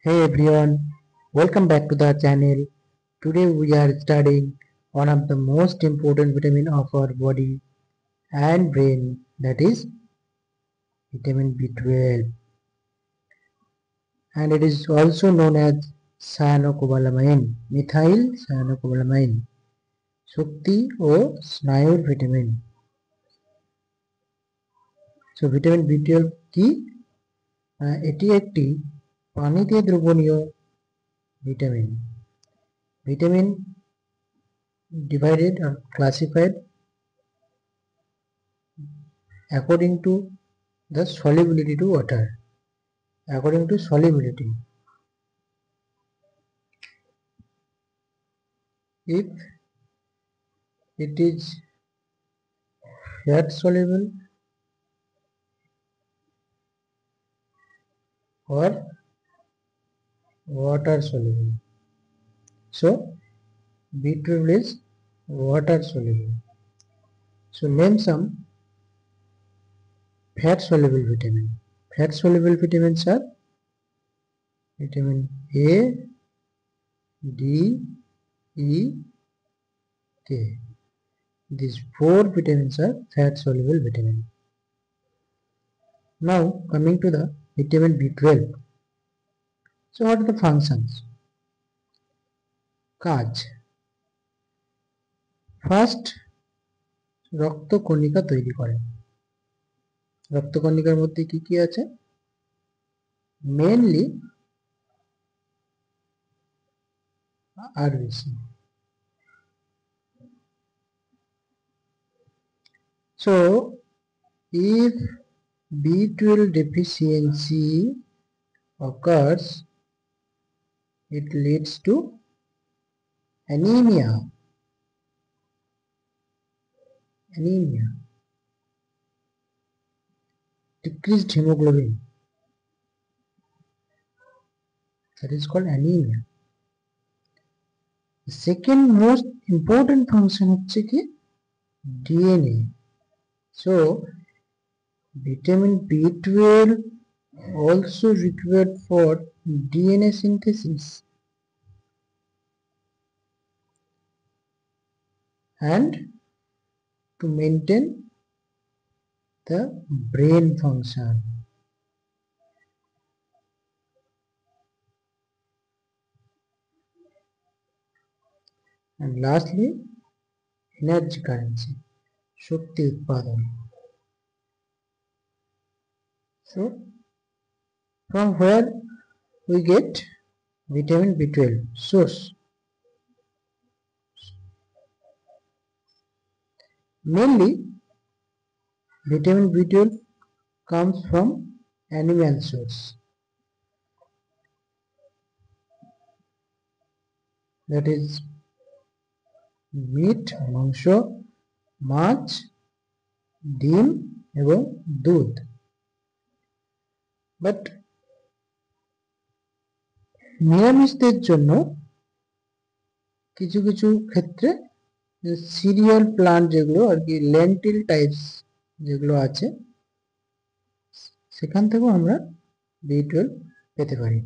Hey everyone, welcome back to the channel. Today we are studying one of the most important vitamin of our body and brain, that is vitamin B12, and it is also known as cyanocobalamin, methyl cyanocobalamin, শক্তি ও স্নায়ুর vitamin. So vitamin B12 কি? এটি একটি পানিতে দ্রবণীয় vitamin. Vitamin divided or classified according to the solubility to water. According to solubility, if it is fat soluble or water soluble. So B12 is water soluble. So name some fat soluble vitamin. Fat soluble vitamins are vitamin A, D, E, K. These four vitamins are fat soluble vitamin. Now coming to the vitamin B12. So what are the functions? কাজ, first রক্তকণিকা তৈরি করে। রক্তকণিকার মধ্যে কি কি আছে? Mainly RBC. So if B12 deficiency occurs, it leads to anemia. Decreased hemoglobin, that is called anemia. The second most important function হচ্ছে কি? DNA. So vitamin B12 also required for DNA synthesis and to maintain the brain function. And lastly, energy currency, শক্তি উৎপাদন. So from where we get vitamin B12? Source. Mainly vitamin B12 comes from animal source, that is meat, মাংস, মাছ, ডিম এবং দুধ। But নিরামিষদের জন্য কিছু কিছু ক্ষেত্রে serial plant যেগুলো আর কি লেন্টিল টাইপস যেগুলো আছে সেখান থেকেও আমরা B12 পেতে পারি।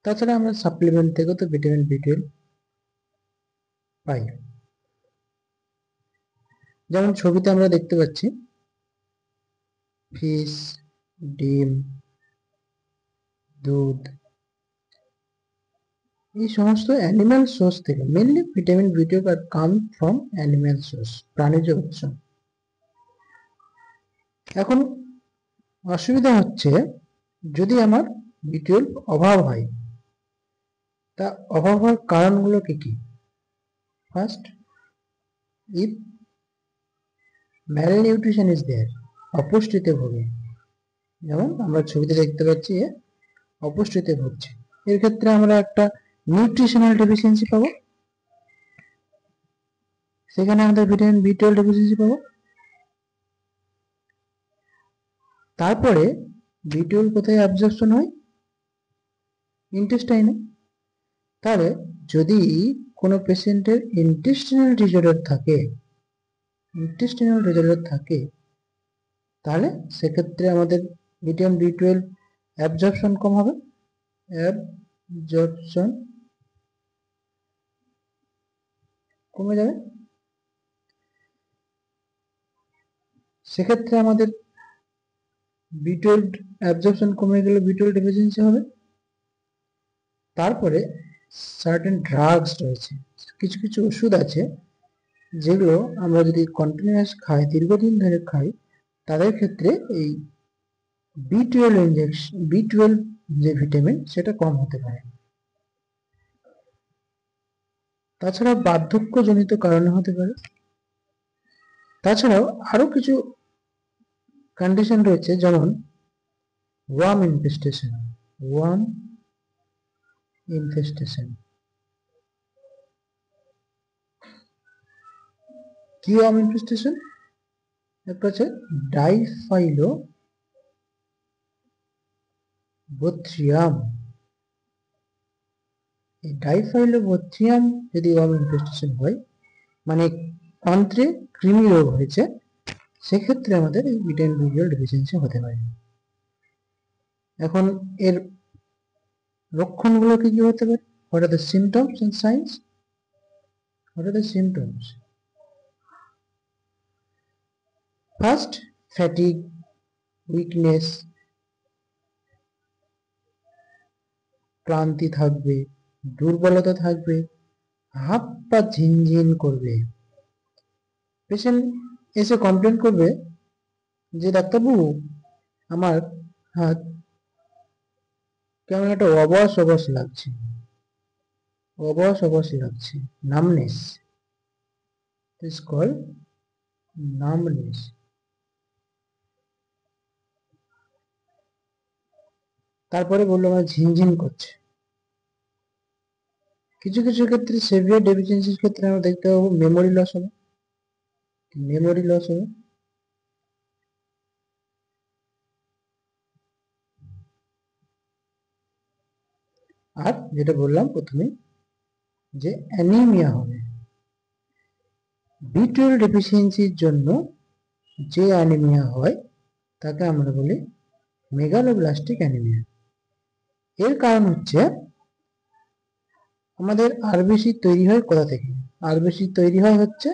তাছাড়া আমরা সাপ্লিমেন্ট থেকেও তো ভিটামিন B12 পাই। যেমন ছবিতে আমরা দেখতে পাচ্ছি ফিশ, ডিম, দুধ, এই সমস্ত অ্যানিম্যাল সোর্স থেকে মেনলি ভিটামিন B12 আর কাম ফ্রম অ্যানিম্যাল সোর্স, প্রাণীজ উৎস। এখন অসুবিধা হচ্ছে যদি আমার B12 অভাব হয়, তা অভাব হওয়ার কারণগুলো কি কি? First, if malnutrition is there, অপুষ্টিতে ভোগে, যেমন আমরা ছবিতে দেখতে পাচ্ছি অপুষ্টিতে ভুগছে, এর ক্ষেত্রে আমরা একটা নিউট্রিশনাল ডেফিসিয়েন্সি পাবো, সেখানে আমাদের ভিটামিন B12 ডেফিসিয়েন্সি পাবো। তারপরে B12 কোথায় অ্যাবজর্পশন হয়? ইন্টেস্টাইনে। তাহলে যদি কোনো পেশেন্টের ইন্টেস্টিনাল ডিসঅর্ডার থাকে তাহলে সেক্ষেত্রে আমাদের ভিটামিন B12 অ্যাবজর্পশন কম হবে। অ্যাবজর্পশন কমে যাবে। সেক্ষেত্রে আমাদের B12 অ্যাবজর্পশন কমে গেলে B12 ডেফিসিয়েন্সি হবে। তারপরে সার্টেন ড্রাগস রয়েছে, কিছু কিছু ওষুধ আছে যেগুলো আমরা যদি কন্টিনিউয়াস খাই, দীর্ঘদিন ধরে খাই, তাদের ক্ষেত্রে এই B12 ইনজেকশন, B12 যে ভিটামিন সেটা কম হতে পারে। তাছাড়া বার্ধক্যজনিত কারণে হতে পারে। তাছাড়াও আরো কিছু কন্ডিশন রয়েছে, যেমন ওয়ার্ম ইনফেস্টেশন। ওয়ার্ম ইনফেস্টেশন কি? ওয়ার্ম ইনফেস্টেশন একটা হচ্ছে ডাইফাইলোবোথ্রিয়াম। এই ডাইফাইলোবোথ্রিয়াম যদি ওয়ার্ম ইনফেস্টেশন হয়, মানে অন্ত্রে কৃমি রোগ হয়েছে, সেক্ষেত্রে আমাদের এই ভিটামিন B12 ডেফিসিয়েন্সি হতে পারে। এখন এর লক্ষণগুলো কি কি হতে পারে? What are the symptoms and signs? What are the symptoms? First, fatigue, weakness, ক্লান্তি থাকবে, দুর্বলতা থাকবে, হাত পা ঝিনঝিন করবে। পেশেন্ট এসে কমপ্লেন করবে যে ডাক্তারবাবু, আমার হাত কেমন একটা অবশ অবশ লাগছে, অবশ অবশ লাগছে। Numbness is called numbness. তারপরে বললো আমার ঝিনঝিন করছে। কিছু কিছু ক্ষেত্রে সেভিয়ার ডেফিসিয়েন্সির ক্ষেত্রে আমরা দেখতে পাবো মেমোরি লস হবে, মেমোরি লস হবে। আর যেটা বললাম প্রথমে, যে অ্যানিমিয়া হবে। B12 ডেফিসিয়েন্সির জন্য যে অ্যানিমিয়া হয় তাকে আমরা বলি মেগালোব্লাস্টিক অ্যানিমিয়া। এর কারণ হচ্ছে আমাদের আরবিসি তৈরি হয় কোথা থেকে? আরবিসি তৈরি হয় হচ্ছে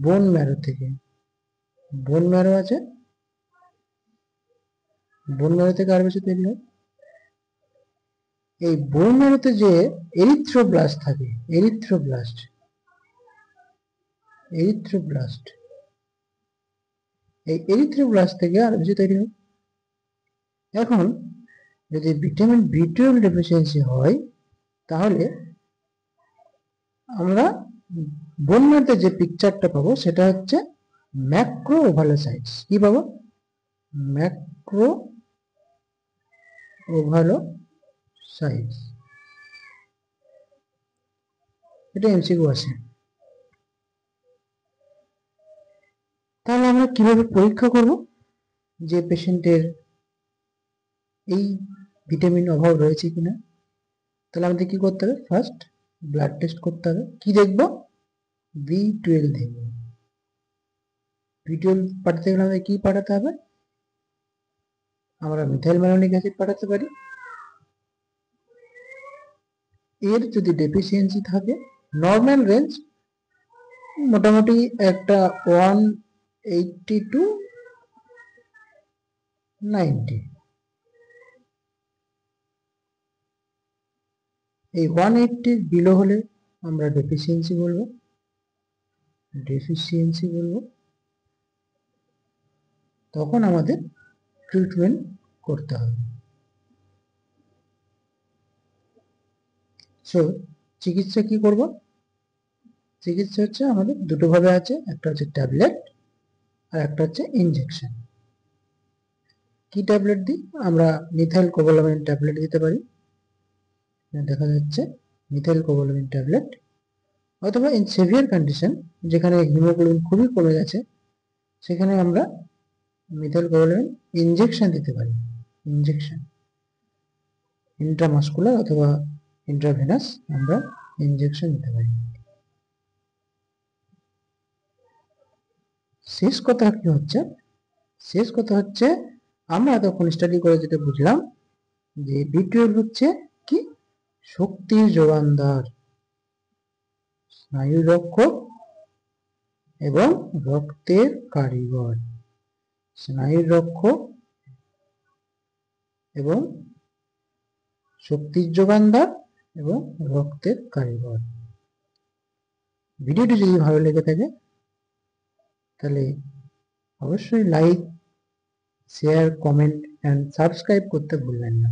বোন ম্যারো থেকে। বোন ম্যারো আছে, বোন ম্যারো থেকে আরবিসি তৈরি হয়। এই বোন ম্যারোতে যে এরিথ্রোব্লাস্ট থাকে, এরিথ্রোব্লাস্ট, এরিথ্রোব্লাস্ট, এই এরিথ্রোব্লাস্ট থেকে আরবিসি তৈরি হয়। এখন যদি ভিটামিন B12 ডেফিসিয়েন্সি হয়, তাহলে আমরা বোন ম্যারোতে যে পিকচারটা পাবো সেটা হচ্ছে ম্যাক্রো ওভালোসাইটস। কি পাবো? ম্যাক্রো ওভালোসাইটস। এটা এমসিকিউ আছে। তাহলে আমরা কিভাবে পরীক্ষা করব যে পেশেন্টের এই ভিটামিন অভাব রয়েছে কিনা? তাহলে আমাদের কি করতে হবে? ফার্স্ট ব্লাড টেস্ট করতে হবে। কি দেখব? B12 দেখব। B12 পাঠাতে গেলে আমাদের কি পাঠাতে হবে? আমরা মিথাইল ম্যালোনিক অ্যাসিড পাঠাতে পারি। এর যদি ডেফিসিয়েন্সি থাকে, নর্মাল রেঞ্জ মোটামুটি একটা 180 to 90। এই 180 বিলো হলে আমরা ডেফিসিয়েন্সি বলবো, ডেফিসিয়েন্সি বলবো। তখন আমাদের ট্রিটমেন্ট করতে হবে। সো চিকিৎসা কি করব? চিকিৎসা হচ্ছে আমাদের দুটো ভাবে আছে, একটা হচ্ছে ট্যাবলেট আর একটা হচ্ছে ইনজেকশন। কি ট্যাবলেট দিই? আমরা মিথাইল কোবালামিন ট্যাবলেট দিতে পারি, দেখা যাচ্ছে মিথাইল কোবালামিন ট্যাবলেট। অথবা ইন সেভিয়ার কন্ডিশন, যেখানে হিমোগ্লোবিন খুবই কমে গেছে, সেখানে আমরা মিথাইল কোবালামিন ইনজেকশন দিতে পারি। ইনজেকশন ইন্ট্রামাস্কুলার অথবা ইন্ট্রাভেনাস আমরা ইনজেকশন দিতে পারি। শেষ কথা কি হচ্ছে? শেষ কথা হচ্ছে আমরা এতক্ষণ স্টাডি করে যেটা বুঝলাম যে B12 হচ্ছে কি? শক্তির যোগানদার, স্নায়ুরক্ষক এবং রক্তের কারিগর। স্নায়ুরক্ষক এবং শক্তির যোগানদার এবং রক্তের কারিগর। ভিডিওটি যদি ভালো লেগে থাকে তাহলে অবশ্যই like, share, comment and subscribe করতে ভুলবেন না।